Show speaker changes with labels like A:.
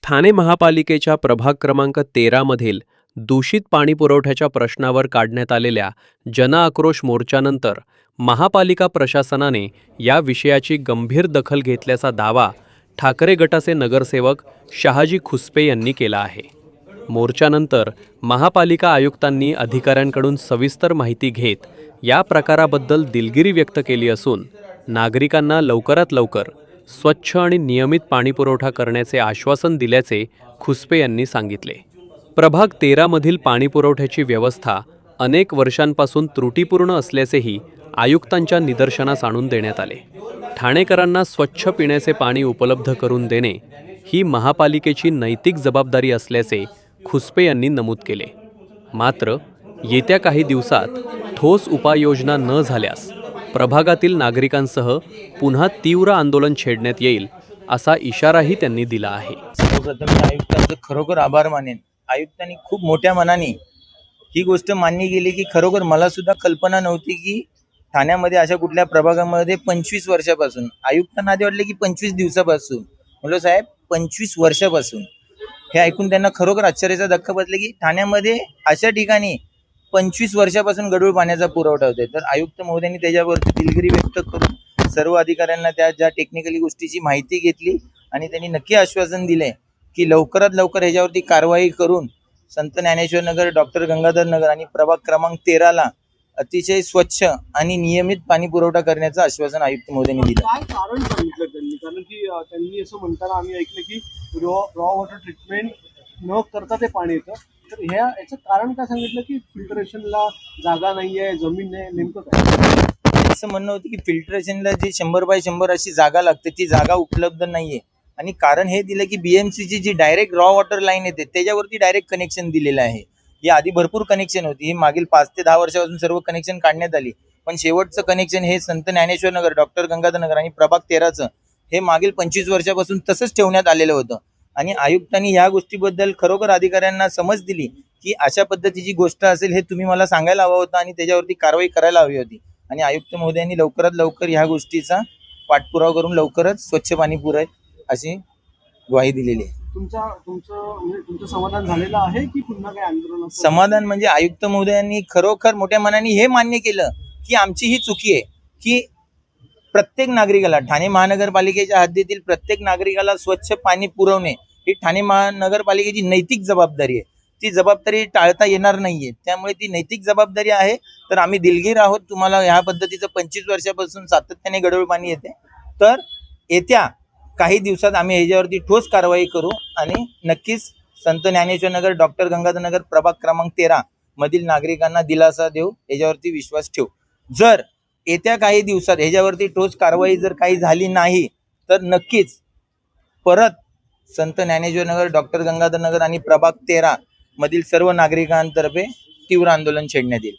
A: ठाणे महापालिकेच्या प्रभाग क्रमांक 13 मधील दूषित पाणीपुरवठ्याच्या प्रश्नावर काढण्यात आलेल्या जनआक्रोश मोर्चानंतर महापालिका प्रशासनाने या विषयाची गंभीर दखल घेतल्याचा दावा ठाकरे गटाचे नगरसेवक शहाजी खुसपे यांनी केला आहे। मोर्चानंतर महापालिका आयुक्तांनी अधिकाऱ्यांकडून सविस्तर माहिती घेत या प्रकाराबद्दल दिलगिरी व्यक्त केली असून नागरिकांना लवकरात लवकर स्वच्छ आणि नियमित पाणीपुरवठा करण्याचे आश्वासन दिल्याचे खुसपे यांनी सांगितले। प्रभाग 13 मधील पाणीपुरवठ्याची व्यवस्था अनेक वर्षांपासून त्रुटीपूर्ण असल्याचेही आयुक्तांच्या निदर्शनास आणून देण्यात आले। ठाणेकरांना स्वच्छ पिण्याचे पाणी उपलब्ध करून देणे ही महापालिकेची नैतिक जबाबदारी असल्याचे खुसपे यांनी नमूद केले। मात्र येत्या काही दिवसात ठोस उपाययोजना न झाल्यास प्रभागातील नागरिकांसह पुन्हा तीव्र आंदोलन छेडण्यात येईल असा इशाराही त्यांनी दिला आहे।
B: सर्वप्रथम मी आयुक्तांचे खरोखर आभार मानेन। आयुक्तांनी खूप मोठ्या मनाने ही गोष्ट मान्य केली की खरोखर मला सुद्धा कल्पना नव्हती की ठाण्यामध्ये अशा कुठल्या प्रभागामध्ये 25 वर्षापासून, आयुक्तांना आधी वाटले की 25 दिवसापासून, म्हणलो साहेब 25 वर्षापासून, हे ऐकून त्यांना खरोखर आश्चर्याचा धक्का बसला की ठाण्यामध्ये अशा ठिकाणी 25 वर्षापासून गढूळ पाण्याचा पुरवठा होतोय। तर आयुक्त महोदयांनी त्याच्यावरती दिलगिरी व्यक्त करून सर्व अधिकाऱ्यांना त्या ज्या टेक्निकली गोष्टीची माहिती घेतली आणि त्यांनी नक्की आश्वासन दिले की लवकरात लवकर ह्याच्यावरती कारवाई करून संत ज्ञानेश्वर नगर, डॉक्टर गंगाधर नगर आणि प्रभाग क्रमांक 13ला अतिशय स्वच्छ आणि नियमित पाणी पुरवठा करण्याचं आश्वासन आयुक्त महोदयांनी दिलं।
C: काय कारण सांगितलं त्यांनी? कारण की त्यांनी असं म्हणताना आम्ही ऐकलं की रॉ वॉटर ट्रीटमेंट न करता ते पाणी येतं, तर याचं कारण काय सांगितलं की फिल्टरेशनला जागा नाहीये, जमीन नाही, नेमकं काय?
B: असं म्हणणं होतं की फिल्टरेशनला जी 100 बाय 100 अशी जागा लागते ती जागा उपलब्ध नाहीये आणि कारण हे दिलं की BMCची जी डायरेक्ट रॉ वॉटर लाईन येते त्याच्यावरती डायरेक्ट कनेक्शन दिलेलं आहे। ही आधी भरपूर कनेक्शन होती, ही मागील 5 ते 10 वर्षापासून सर्व कनेक्शन काढण्यात आली, पण शेवटचं कनेक्शन हे संत ज्ञानेश्वर नगर, डॉक्टर गंगाधर नगर आणि प्रभाग 13चं हे मागील 25 वर्षापासून तसंच ठेवण्यात आलेलं होतं। आणि आयुक्तांनी ह्या गोष्टीबद्दल खरोखर अधिकाऱ्यांना समज दिली की अशा पद्धतीची गोष्ट असेल हे तुम्ही मला सांगायला हवं होतं आणि त्याच्यावरती कारवाई करायला हवी होती। आणि आयुक्त महोदयांनी लवकरात लवकर ह्या गोष्टीचा पाठपुरावा करून लवकरच स्वच्छ पाणी पुरवेल अशी ग्वाही दिलेली आहे।
C: तुमचं समाधान झालेलं आहे की पुन्हा काही आंदोलन?
B: समाधान म्हणजे आयुक्त महोदयांनी खरोखर मोठ्या मनाने हे मान्य केलं की आमची ही चुकी आहे की प्रत्येक नागरिकाला, ठाणे महानगरपालिकेच्या हद्दीतील प्रत्येक नागरिकाला स्वच्छ पाणी पुरवणे ही ठाणे महानगरपालिकेची नैतिक जबाबदारी आहे। ती जबाबदारी टाळता येणार नाहीये, त्यामुळे ती नैतिक जबाबदारी आहे। तर आम्ही दिलगीर आहोत, तुम्हाला ह्या पद्धतीचं 25 वर्षापासून सातत्याने गढूळ पाणी येते, तर येत्या काही दिवसात आम्ही ह्याच्यावरती ठोस कारवाई करू आणि नक्कीच संत ज्ञानेश्वर नगर, डॉक्टर गंगाधर नगर, प्रभाग क्रमांक 13 मधील नागरिकांना दिलासा देऊ, याच्यावरती विश्वास ठेवू। जर येत्या काही दिवसात ह्याच्यावरती ठोस कारवाई जर काही झाली नाही तर नक्कीच परत संत ज्ञानेश्वर नगर, डॉक्टर गंगाधर नगर आणि प्रभाग 13 मधील सर्व नागरिकांतर्फे तीव्र आंदोलन छेडण्यात येईल।